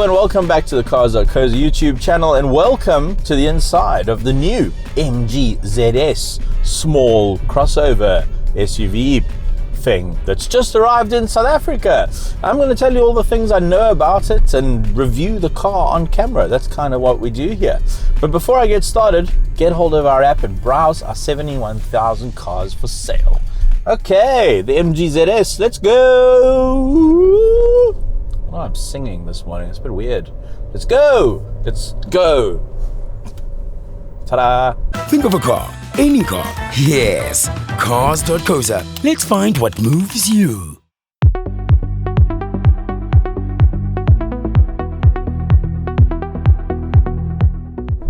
Hello and welcome back to the Cars.co.za YouTube channel, and welcome to the inside of the new MG ZS small crossover SUV thing that's just arrived in South Africa. I'm going to tell you all the things I know about it and review the car on camera. That's kind of what we do here. But before I get started, get hold of our app and browse our 71,000 cars for sale. Okay, the MG ZS, let's go! Oh, I'm singing this morning, it's a bit weird. Let's go! Let's go! Ta-da! Think of a car, any car. Yes, Cars.co.za. Let's find what moves you.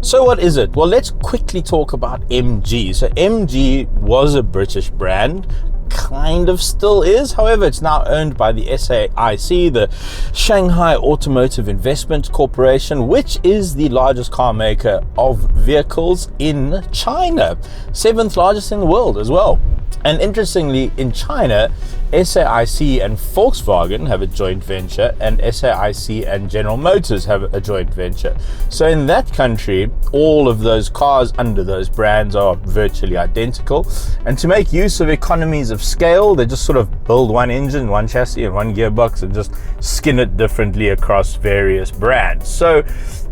So what is it? Well, let's quickly talk about MG. So MG was a British brand, kind of still is. However, it's now owned by the SAIC, the Shanghai Automotive Investment Corporation, which is the largest car maker of vehicles in China, 7th largest in the world as well. And interestingly, in China, SAIC and Volkswagen have a joint venture, and SAIC and General Motors have a joint venture. So in that country, all of those cars under those brands are virtually identical. And to make use of economies of scale, they just sort of build one engine, one chassis, and one gearbox and just skin it differently across various brands. So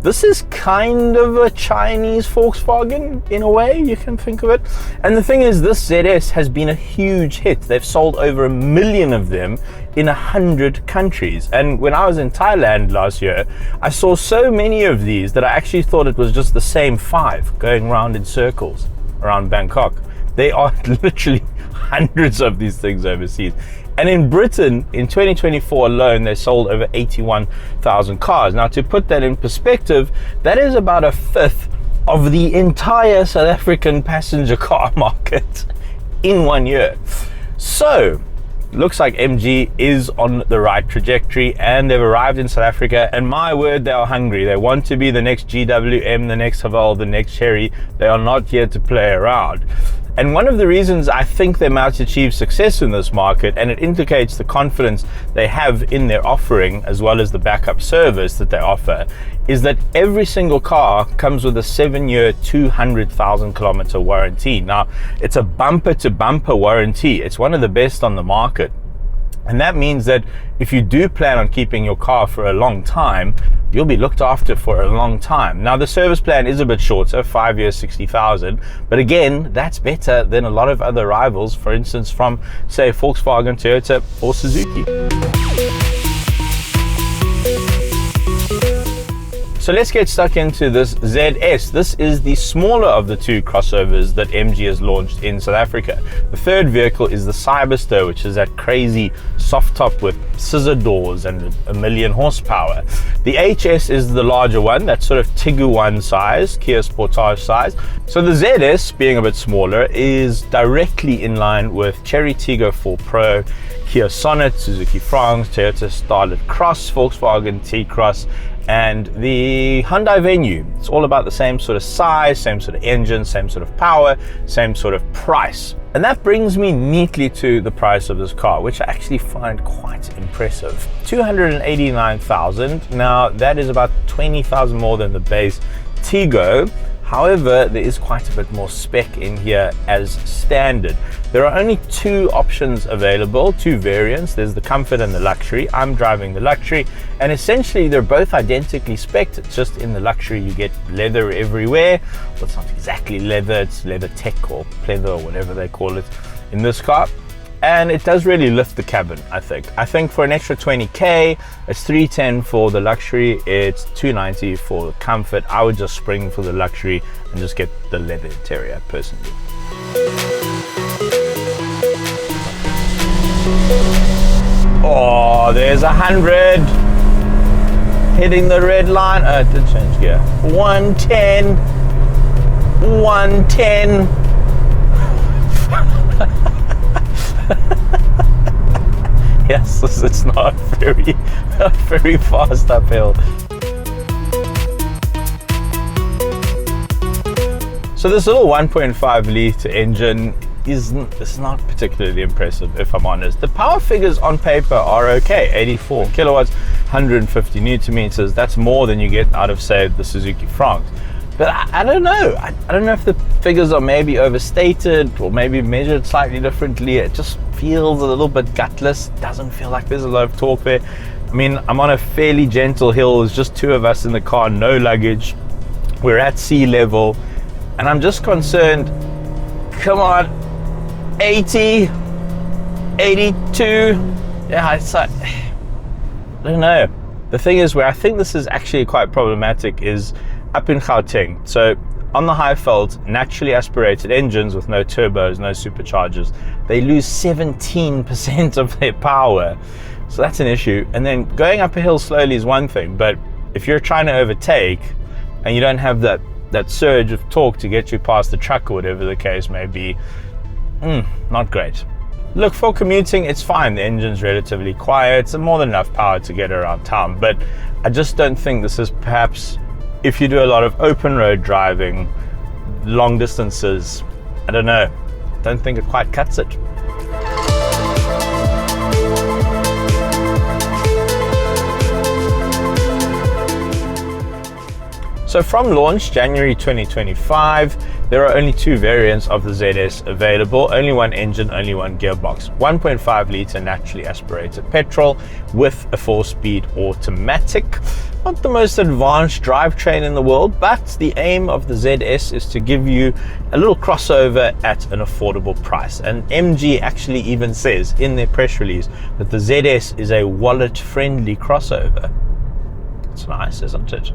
this is kind of a Chinese Volkswagen in a way, you can think of it. And the thing is, this ZS has been a huge hit. They've sold over 1 million of them in 100 countries. And when I was in Thailand last year, I saw so many of these that I actually thought it was just the same 5 going around in circles around Bangkok. They are literally hundreds of these things overseas. And in Britain, in 2024 alone, they sold over 81,000 cars. Now, to put that in perspective, that is about 1/5 of the entire South African passenger car market in 1 year. So, looks like MG is on the right trajectory, and they've arrived in South Africa, and my word, they are hungry. They want to be the next GWM, the next Haval, the next Chery. They are not here to play around. And one of the reasons I think they might achieve success in this market, and it indicates the confidence they have in their offering as well as the backup service that they offer, is that every single car comes with a 7-year, 200,000 kilometer warranty. Now, it's a bumper to bumper warranty. It's one of the best on the market. And that means that if you do plan on keeping your car for a long time, you'll be looked after for a long time. Now, the service plan is a bit shorter, 5 years, 60,000. But again, that's better than a lot of other rivals, for instance, from, say, Volkswagen, Toyota, or Suzuki. So let's get stuck into this ZS. This is the smaller of the 2 crossovers that MG has launched in South Africa. The third vehicle is the Cyberster, which is that crazy soft top with scissor doors and 1 million horsepower. The HS is the larger one, that's sort of Tiguan size, Kia Sportage size. So the ZS, being a bit smaller, is directly in line with Chery Tiggo 4 Pro, Kia Sonet, Suzuki France, Toyota Starlet Cross, Volkswagen T-Cross, and the Hyundai Venue. It's all about the same sort of size, same sort of engine, same sort of power, same sort of price. And that brings me neatly to the price of this car, which I actually find quite impressive. 289,000. Now, that is about 20,000 more than the base Tiggo. However, there is quite a bit more spec in here as standard. There are only 2 options available, 2 variants. There's the Comfort and the Luxury. I'm driving the Luxury, and essentially they're both identically spec'd. It's just in the Luxury you get leather everywhere. Well, it's not exactly leather, it's leather tech or pleather or whatever they call it in this car. And it does really lift the cabin, I think. I think for an extra 20K, it's 310 for the Luxury, it's 290 for the Comfort. I would just spring for the Luxury and just get the leather interior, personally. Oh, there's 100. Hitting the red line. Oh, it did change gear. 110. 110. Yes, it's not very fast uphill. So this little 1.5 litre engine it's not particularly impressive, if I'm honest. The power figures on paper are okay, 84 kilowatts, 150 newton meters. That's more than you get out of, say, the Suzuki Franx. But I don't know. I don't know if the figures are maybe overstated or maybe measured slightly differently. It just feels a little bit gutless. It doesn't feel like there's a lot of torque there. I mean, I'm on a fairly gentle hill. There's just two of us in the car, no luggage. We're at sea level. And I'm just concerned, come on, 80, 82. Yeah, it's like, I don't know. The thing is, where I think this is actually quite problematic is up in Gauteng. So on the Highveld, naturally aspirated engines with no turbos, no superchargers, they lose 17% of their power. So that's an issue. And then going up a hill slowly is one thing, but if you're trying to overtake and you don't have that surge of torque to get you past the truck or whatever the case may be, not great. Look, for commuting, it's fine. The engine's relatively quiet. It's more than enough power to get around town. But I just don't think this is perhaps, if you do a lot of open road driving, long distances, I don't know. Don't think it quite cuts it. So from launch, January 2025, there are only two variants of the ZS available, only one engine, only one gearbox. 1.5 litre naturally aspirated petrol with a 4-speed automatic. Not the most advanced drivetrain in the world, but the aim of the ZS is to give you a little crossover at an affordable price. And MG actually even says in their press release that the ZS is a wallet-friendly crossover. It's nice, isn't it?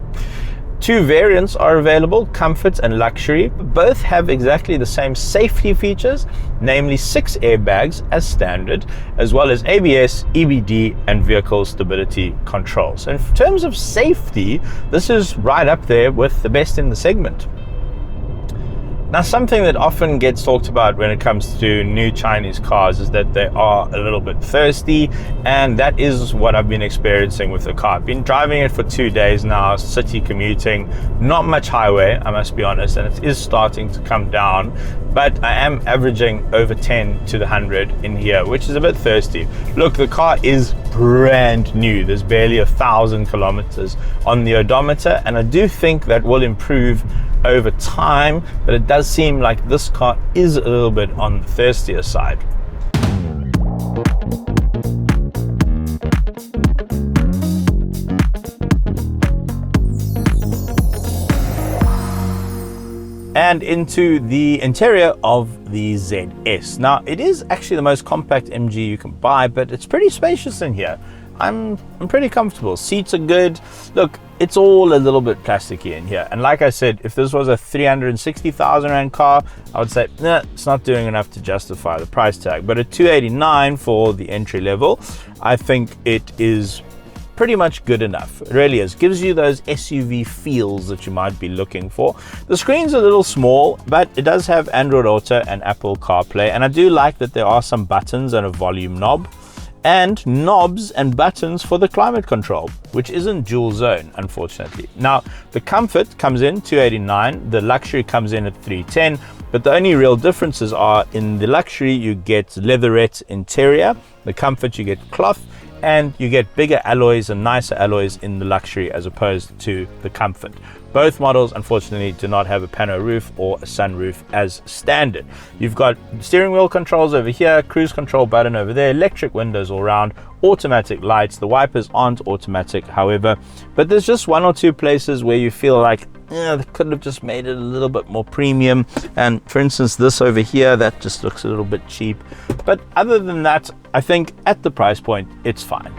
Two variants are available, Comfort and Luxury. Both have exactly the same safety features, namely 6 airbags as standard, as well as ABS, EBD, and vehicle stability controls. And in terms of safety, this is right up there with the best in the segment. Now, something that often gets talked about when it comes to new Chinese cars is that they are a little bit thirsty, and that is what I've been experiencing with the car. I've been driving it for 2 days now, city commuting, not much highway, I must be honest, and it is starting to come down, but I am averaging over 10 to the 100 in here, which is a bit thirsty. Look, the car is brand new. There's barely 1,000 kilometers on the odometer, and I do think that will improve over time, but it does seem like this car is a little bit on the thirstier side. And into the interior of the ZS. Now, it is actually the most compact MG you can buy, but it's pretty spacious in here. I'm pretty comfortable. Seats are good. Look, it's all a little bit plasticky in here. And like I said, if this was a 360,000 Rand car, I would say, nah, it's not doing enough to justify the price tag. But at 289 for the entry level, I think it is pretty much good enough. It really is. Gives you those SUV feels that you might be looking for. The screen's a little small, but it does have Android Auto and Apple CarPlay. And I do like that there are some buttons and a volume knob, and knobs and buttons for the climate control, which isn't dual zone, unfortunately. Now, the Comfort comes in 289, the Luxury comes in at 310, but the only real differences are in the Luxury, you get leatherette interior, the Comfort you get cloth, and you get bigger alloys and nicer alloys in the Luxury as opposed to the Comfort. Both models, unfortunately, do not have a pano roof or a sunroof as standard. You've got steering wheel controls over here, cruise control button over there, electric windows all around, automatic lights. The wipers aren't automatic, however, but there's just one or two places where you feel like, they could have just made it a little bit more premium. And for instance, this over here, that just looks a little bit cheap. But other than that, I think at the price point, it's fine.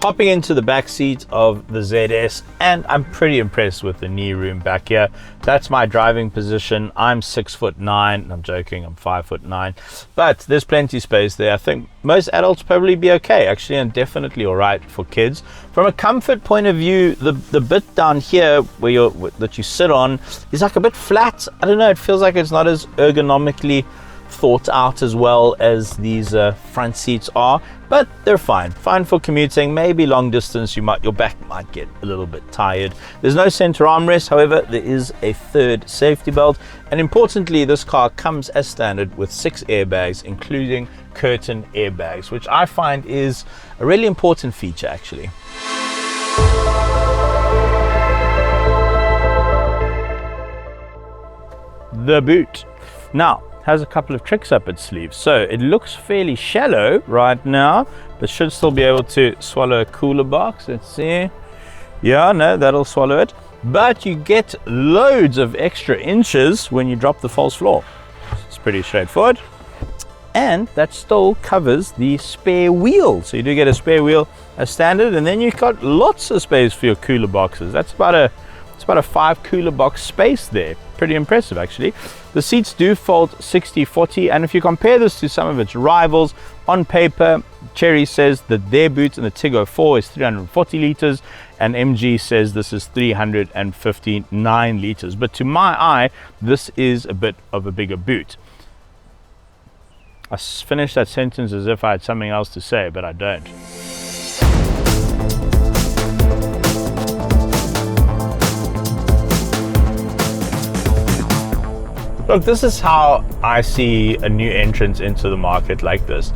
Hopping into the back seat of the ZS, and I'm pretty impressed with the knee room back here. That's my driving position. I'm 6'9". I'm joking, I'm 5'9", but there's plenty of space there. I think most adults probably be okay, actually, and definitely all right for kids. From a comfort point of view, the bit down here where that you sit on is like a bit flat. I don't know, it feels like it's not as ergonomically thought out as well as these front seats are. but they're fine for commuting. Maybe long distance, your back might get a little bit tired. There's no center armrest, however there is a third safety belt, and importantly this car comes as standard with 6 airbags, including curtain airbags, which I find is a really important feature actually. The boot now has a couple of tricks up its sleeve. So it looks fairly shallow right now, but should still be able to swallow a cooler box. Let's see. Yeah, no, that'll swallow it. But you get loads of extra inches when you drop the false floor. It's pretty straightforward. And that still covers the spare wheel. So you do get a spare wheel as standard, and then you've got lots of space for your cooler boxes. It's about a 5 cooler box space there. Pretty impressive actually. The seats do fold 60-40, and if you compare this to some of its rivals, on paper Chery says that their boot in the Tiggo 4 is 340 liters and MG says this is 359 liters, but to my eye this is a bit of a bigger boot. I finished that sentence as if I had something else to say, but I don't. Look, this is how I see a new entrant into the market like this.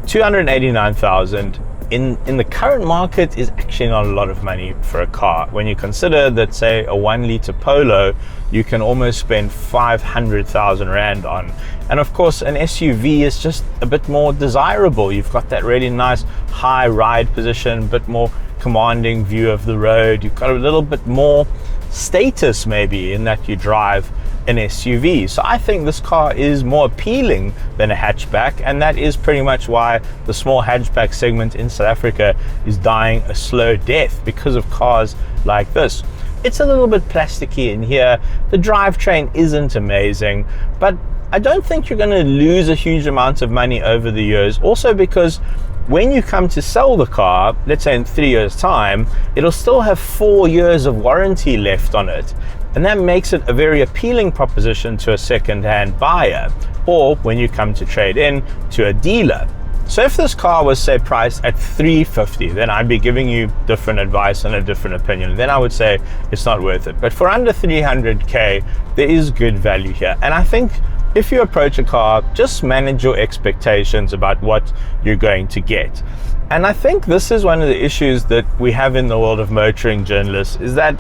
289,000 in the current market is actually not a lot of money for a car. When you consider that, say, a 1 liter Polo, you can almost spend 500,000 Rand on. And of course, an SUV is just a bit more desirable. You've got that really nice high ride position, a bit more commanding view of the road. You've got a little bit more status maybe in that you drive an SUV. So I think this car is more appealing than a hatchback, and that is pretty much why the small hatchback segment in South Africa is dying a slow death, because of cars like this. It's a little bit plasticky in here, the drivetrain isn't amazing, but I don't think you're going to lose a huge amount of money over the years, also because when you come to sell the car, let's say in 3 years time, it'll still have 4 years of warranty left on it. And that makes it a very appealing proposition to a second-hand buyer, or when you come to trade in to a dealer. So if this car was, say, priced at 350, then I'd be giving you different advice and a different opinion. Then I would say it's not worth it. But for under 300k, there is good value here. And I think if you approach a car, just manage your expectations about what you're going to get. And I think this is one of the issues that we have in the world of motoring journalists, is that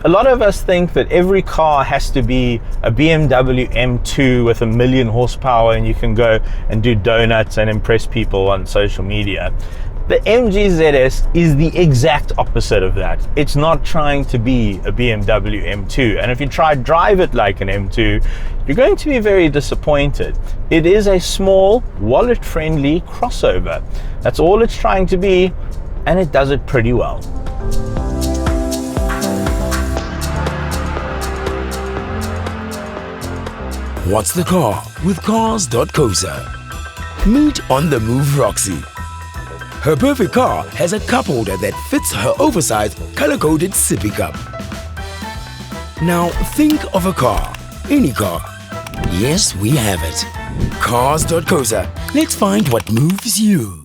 a lot of us think that every car has to be a BMW M2 with 1 million horsepower and you can go and do donuts and impress people on social media. The MG ZS is the exact opposite of that. It's not trying to be a BMW M2, and if you try to drive it like an M2, you're going to be very disappointed. It is a small, wallet-friendly crossover. That's all it's trying to be, and it does it pretty well. What's the car with Cars.co.za? Meet on the move Roxy. Her perfect car has a cup holder that fits her oversized color-coded sippy cup. Now think of a car, any car. Yes, we have it. Cars.co.za. Let's find what moves you.